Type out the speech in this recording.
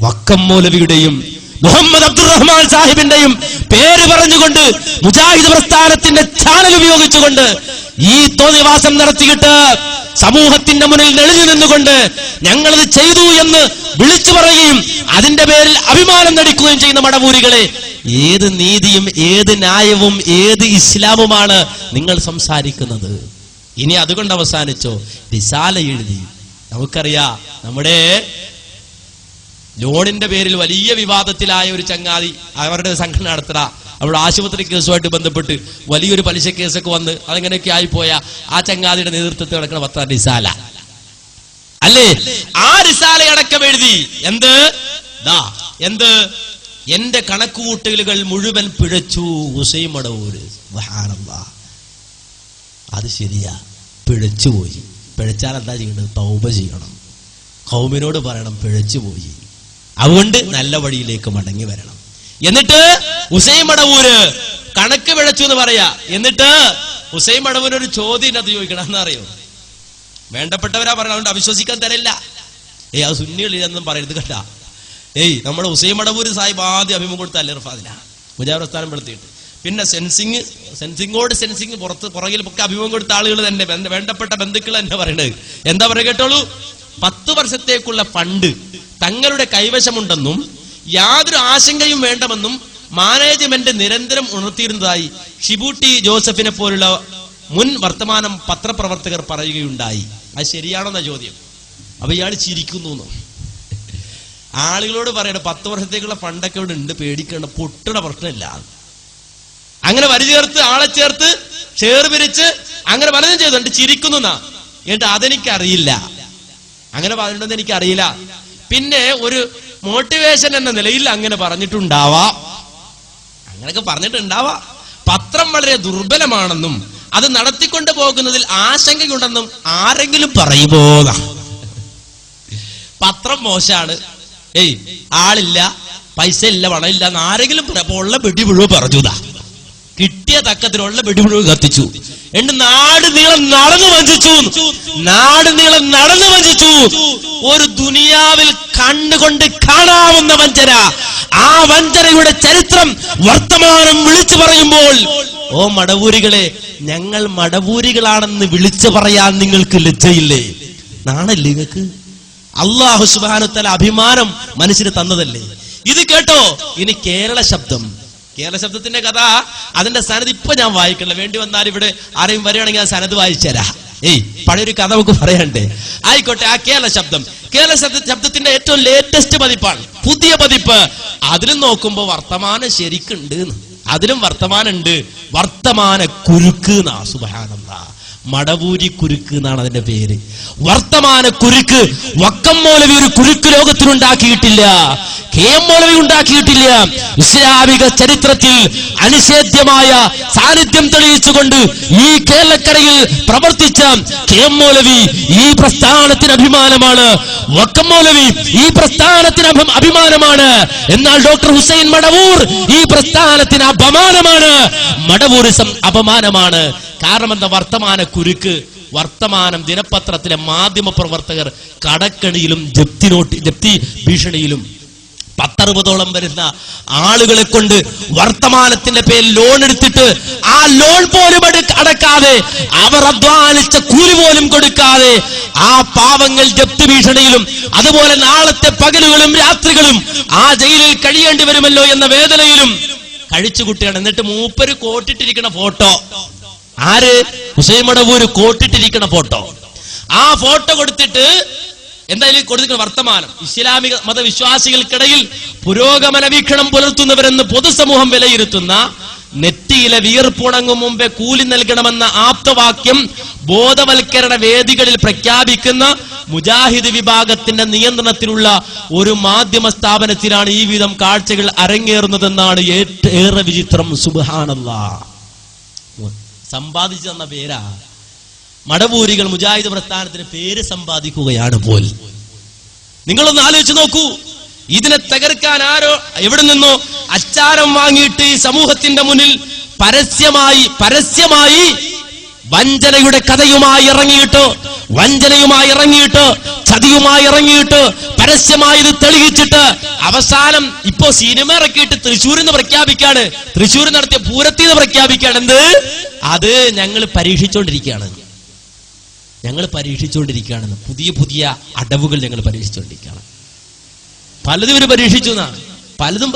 വക്കം മൗലവിയുടെയും മുഹമ്മദ് അബ്ദുറഹ്മാൻ സാഹിബിന്റെയും പേര് പറഞ്ഞുകൊണ്ട് മുജാഹിദ് പ്രസ്ഥാനത്തിന്റെ ചാനൽ ഉപയോഗിച്ചുകൊണ്ട് ഈ തോന്നിവാസം നടത്തിയിട്ട് സമൂഹത്തിന്റെ മുന്നിൽ നെളിഞ്ഞു നിന്നുകൊണ്ട് ഞങ്ങളത് ചെയ്തു എന്ന് വിളിച്ചു പറയുകയും അതിന്റെ പേരിൽ അഭിമാനം നടിക്കുകയും ചെയ്യുന്ന മടവൂരികളെ, ഏത് നീതിയും ഏത് ന്യായവും ഏത് ഇസ്ലാമുമാണ് നിങ്ങൾ സംസാരിക്കുന്നത്? ഇനി അതുകൊണ്ട് അവസാനിച്ചോ? റിസാല എഴുതി. നമുക്കറിയാം, നമ്മുടെ ലോണിന്റെ പേരിൽ വലിയ വിവാദത്തിലായ ഒരു ചങ്ങാതി അവരുടെ സംഘടന നടത്തുക, അവരുടെ ആശുപത്രി കേസുമായിട്ട് ബന്ധപ്പെട്ട് വലിയൊരു പലിശ കേസൊക്കെ വന്ന് അതെങ്ങനെയൊക്കെ ആയിപ്പോയ ആ ചങ്ങാതിയുടെ നേതൃത്വത്തിൽ നടക്കുന്ന പത്രം റിസാല അല്ലേ? ആ റിസാലയടക്കം എഴുതി എന്ത് എന്റെ കണക്കുകൂട്ടലുകൾ മുഴുവൻ പിഴച്ചു ഹുസൈൻ മടവൂര്. സുബ്ഹാനല്ലാഹ്, അത് ശരിയാ, പിഴച്ചുപോയി. പിഴച്ചാൽ എന്താ ചെയ്യേണ്ടത്? തൗബ ചെയ്യണം, ഖൗമിനോട് പറയണം പിഴച്ചുപോയി, അതുകൊണ്ട് നല്ല വഴിയിലേക്ക് മടങ്ങി വരണം. എന്നിട്ട് ഹുസൈൻ മടവൂര് കണക്ക് പിഴച്ചു എന്ന് പറയാ. എന്നിട്ട് ഹുസൈൻ മടവൂര് ഒരു ചോദ്യം അത് ചോദിക്കണം, എന്നറിയോ? വേണ്ടപ്പെട്ടവരാ പറയണം, അതുകൊണ്ട് അവിശ്വസിക്കാൻ തരില്ല. അത് സുന്നികളില്ലെന്നും പറയരുത് കേട്ടാ. നമ്മുടെ ഹുസൈൻ മടവൂര് സാഹിബ് ആദ്യം അഭിമുഖം കൊടുത്ത അല്ലിർഫാദിന മുജാഹിദ് പ്രസ്ഥാനം പെടുത്തിയിട്ട്, പിന്നെ സെൻസിങ് പുറകിൽ ഒക്കെ അഭിമുഖം കൊടുത്ത ആളുകൾ തന്നെ, വേണ്ടപ്പെട്ട ബന്ധുക്കൾ തന്നെ പറയണത്. എന്താ പറയുക കേട്ടോളൂ? 10 വർഷത്തേക്കുള്ള ഫണ്ട് തങ്ങളുടെ കൈവശമുണ്ടെന്നും യാതൊരു ആശങ്കയും വേണ്ടെന്നും മാനേജ്മെന്റ് നിരന്തരം ഉണർത്തിയിരുന്നതായി ഷിബു ടി ജോസഫിനെ പോലുള്ള മുൻ വർത്തമാനം പത്രപ്രവർത്തകർ പറയുകയുണ്ടായി. അത് ശരിയാണെന്ന ചോദ്യം. അപ്പൊ ഇയാൾ ചിരിക്കുന്നു. ആളുകളോട് പറയണ 10 വർഷത്തേക്കുള്ള ഫണ്ടൊക്കെ ഇവിടെ ഉണ്ട്, പേടിക്കേണ്ട, പൊട്ടണ പ്രശ്നമില്ല. അങ്ങനെ വരി ചേർത്ത് ആളെ ചേർത്ത് ഷെയർ പിരിച്ച് അങ്ങനെ പലതും ചെയ്തുണ്ട്, ചിരിക്കുന്നു. എന്നിട്ട് അതെനിക്കറിയില്ല, അങ്ങനെ പറഞ്ഞിട്ടുണ്ടെന്ന് എനിക്കറിയില്ല. പിന്നെ ഒരു മോട്ടിവേഷൻ എന്ന നിലയിൽ അങ്ങനെ പറഞ്ഞിട്ടുണ്ടാവാം, അങ്ങനെയൊക്കെ പറഞ്ഞിട്ടുണ്ടാവാം. പത്രം വളരെ ദുർബലമാണെന്നും അത് നടത്തിക്കൊണ്ട് പോകുന്നതിൽ ആശങ്കയുണ്ടെന്നും ആരെങ്കിലും പറയുമോ? പത്രം മോശാണ്, ആളില്ല, പൈസ ഇല്ല, പണമില്ല എന്ന് ആരെങ്കിലും ഉള്ള വെടി മുഴുവൻ പറഞ്ഞുതാ. കിട്ടിയ തക്കത്തിലുള്ള വെടി മുഴുവൻ കത്തിച്ചു. എന്നിട്ട് നാട് നീളം നടന്നു വഞ്ചിച്ചു. ഒരു ദുനിയാവിൽ കണ്ണുകൊണ്ട് കാണാവുന്ന വഞ്ചന, ആ വഞ്ചനയുടെ ചരിത്രം വർത്തമാനം വിളിച്ചു പറയുമ്പോൾ, ഓ മടവൂരികളെ, ഞങ്ങൾ മടവൂരികളാണെന്ന് വിളിച്ചു പറയാൻ നിങ്ങൾക്ക് ലജ്ജയില്ലേ? നാണല്ലേ നിങ്ങൾക്ക്? അല്ലാഹു സുബ്ഹാനഹു വ തആല അഭിമാനം മനുഷ്യന് തന്നതല്ലേ? ഇത് കേട്ടോ. ഇനി കേരള ശബ്ദത്തിന്റെ കഥ, അതിന്റെ സനത് ഇപ്പൊ ഞാൻ വായിക്കണില്ല, വേണ്ടി വന്നാൽ ഇവിടെ ആരെയും വരികയാണെങ്കിൽ ആ സനത് വായിച്ചു തരാ. പഴയൊരു കഥ നമുക്ക് പറയണ്ടേ? ആയിക്കോട്ടെ. ആ കേരള ശബ്ദത്തിന്റെ ഏറ്റവും ലേറ്റസ്റ്റ് പതിപ്പാണ്, പുതിയ പതിപ്പ്. അതിലും നോക്കുമ്പോ വർത്തമാനം ശരിക്കുണ്ട്, അതിലും വർത്തമാനം ഉണ്ട്. വർത്തമാന കുരുക്ക് എന്നാ. സുബ്ഹാനല്ലാഹ്, മടവൂരി കുരുക്ക് എന്നാണ് അതിന്റെ പേര്. വർത്തമാന കുരുക്ക്. വക്കം മൗലവി ഒരു കുരുക്ക് ലോകത്തിനുണ്ടാക്കിയിട്ടില്ല, KM മൗലവി ഉണ്ടാക്കിയിട്ടില്ല. ഇസ്ലാമിക ചരിത്രത്തിൽ അനിഷേധ്യമായ സാന്നിധ്യം തെളിയിച്ചുകൊണ്ട് ഈ കേരളക്കരയിൽ പ്രവർത്തിച്ച KM മൗലവി ഈ പ്രസ്ഥാനത്തിന് അഭിമാനമാണ്. വക്കം മൗലവി ഈ പ്രസ്ഥാനത്തിന് അഭിമാനമാണ്. എന്നാൽ ഡോക്ടർ ഹുസൈൻ മടവൂർ ഈ പ്രസ്ഥാനത്തിന് അപമാനമാണ്. മടവൂരിസം അപമാനമാണ്. കാരണം എന്താ? വർത്തമാന കുരുക്ക്. വർത്തമാനം ദിനപത്രത്തിലെ മാധ്യമ പ്രവർത്തകർ കടക്കണിയിലും ജപ്തി ഭീഷണിയിലും 10-60ഓളം വരുന്ന ആളുകളെ കൊണ്ട് വർത്തമാനത്തിന്റെ പേരിൽ ലോൺ എടുത്തിട്ട് ആ ലോൺ പോലും അടക്കാതെ, അവർ അധ്വാനിച്ച കൂലി പോലും കൊടുക്കാതെ ആ പാവങ്ങൾ ജപ്തി ഭീഷണിയിലും അതുപോലെ നാളത്തെ പകലുകളും രാത്രികളും ആ ജയിലിൽ കഴിയേണ്ടി വരുമല്ലോ എന്ന വേദനയിലും കഴിച്ചുകുട്ടിയാണ്. എന്നിട്ട് മൂപ്പര് കോട്ടിട്ടിരിക്കുന്ന ഫോട്ടോ, ആര്? ഹുസൈൻ മടവൂര് കോട്ടിട്ടിരിക്കുന്ന ഫോട്ടോ. ആ ഫോട്ടോ കൊടുത്തിട്ട് എന്തായാലും കൊടുത്തിരിക്കുന്ന വർത്തമാനം, ഇസ്ലാമിക മതവിശ്വാസികൾക്കിടയിൽ പുരോഗമന വീക്ഷണം പുലർത്തുന്നവരെന്ന് പൊതുസമൂഹം വിലയിരുത്തുന്ന, നെറ്റിയിലെ വിയർപ്പുണങ്ങും മുമ്പേ കൂലി നൽകണമെന്ന ആപ്തവാക്യം ബോധവൽക്കരണ വേദികളിൽ പ്രഖ്യാപിക്കുന്ന മുജാഹിദ് വിഭാഗത്തിന്റെ നിയന്ത്രണത്തിലുള്ള ഒരു മാധ്യമ സ്ഥാപനത്തിലാണ് ഈ വിധം കാഴ്ചകൾ അരങ്ങേറുന്നതെന്നാണ് ഏറെ വിചിത്രം. സുബ്ഹാനല്ലാഹ്, സമ്പാദിച്ചു തന്ന പേരാ. മടവൂരികൾ മുജാഹിദ് പ്രസ്ഥാനത്തിന് പേര് സമ്പാദിക്കുകയാണ് പോൽ. നിങ്ങളൊന്ന് ആലോചിച്ച് നോക്കൂ. ഇതിനെ തകർക്കാൻ ആരോ എവിടെ നിന്നോ അച്ചാരം വാങ്ങിയിട്ട് ഈ സമൂഹത്തിന്റെ മുന്നിൽ പരസ്യമായി വഞ്ചനയുടെ കഥയുമായി ഇറങ്ങിയിട്ട് വഞ്ചനയുമായി ഇറങ്ങിയിട്ട്, ചതിയുമായി ഇറങ്ങിയിട്ട്, പരസ്യമായി ഇത് തെളിയിച്ചിട്ട് അവസാനം ഇപ്പോ സിനിമ ഇറക്കിയിട്ട് തൃശ്ശൂരിൽ നിന്ന് പ്രഖ്യാപിക്കാണ്, തൃശ്ശൂർ നടത്തിയ പൂരത്തിൽ നിന്ന് പ്രഖ്യാപിക്കാണ്. എന്ത്? അത് ഞങ്ങൾ പരീക്ഷിച്ചുകൊണ്ടിരിക്കുകയാണ്, പുതിയ പുതിയ അടവുകൾ ഞങ്ങൾ പരീക്ഷിച്ചുകൊണ്ടിരിക്കുകയാണ്. പലതും ഇവര് പരീക്ഷിച്ചു, പലതും